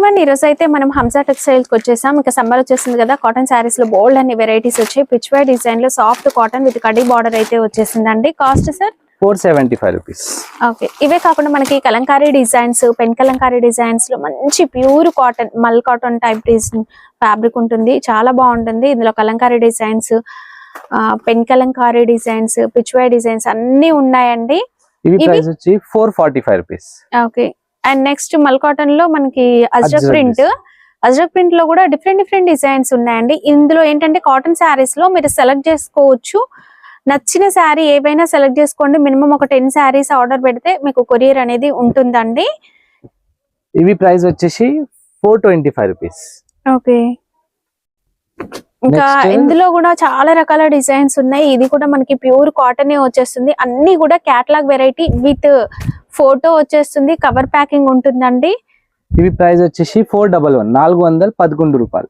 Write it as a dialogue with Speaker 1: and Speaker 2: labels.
Speaker 1: అండి, ఈరోజు అయితే మనం హంసా టెక్స్టైల్స్ కి వచ్చేసాం. ఇంకా సమ్మర్ వచ్చేసింది కదా, కాటన్ శారీస్ లో బోల్డ్ అన్ని వెరైటీస్ వచ్చాయి. పిచ్ వై డిజైన్ లో సాఫ్ట్ కాటన్ విత్ కడ్డీ బార్డర్ అయితే వచ్చేసిందండి. Cost sir
Speaker 2: 475 rupees.
Speaker 1: ఓకే, ఇవే కాకుండా మనకి Kalamkari designs, pen Kalamkari designs లో మంచి pure cotton, mul cotton type fabric ఉంటుంది, చాలా బాగుంటుంది. ఇందులో Kalamkari designs, pen Kalamkari designs, Pichwai designs అన్ని ఉన్నాయండి.
Speaker 2: ఇవి ప్రైస్ వచ్చి 445 rupees.
Speaker 1: Okay, and next mul cotton లో మనకి అజ్రక్ ప్రింట్ లో కూడా డిఫరెంట్ డిజైన్స్ ఉన్నాయండి. ఇందులో ఏంటంటే కాటన్ శారీస్ లో మీరు సెలెక్ట్ చేసుకోవచ్చు, నచ్చిన శారీ ఏవైనా సెలెక్ట్ చేసుకోండి. మినిమం ఒక 10 శారీస్ ఆర్డర్ పెడితే మీకు కొరియర్ అనేది ఉంటుందండి.
Speaker 2: ఇవి ప్రైస్ వచ్చేసి 425 రూపీస్.
Speaker 1: ఓకే, ఇంకా ఇందులో కూడా చాలా రకాల డిజైన్స్ ఉన్నాయి. ఇది కూడా మనకి ప్యూర్ కాటన్ వచ్చేస్తుంది. అన్ని కూడా క్యాటలాగ్ వెరైటీ విత్ ఫోటో వచ్చేస్తుంది, కవర్ ప్యాకింగ్ ఉంటుందండి.
Speaker 2: ఇవి ప్రైస్ వచ్చేసి 411 411 రూపాయలు.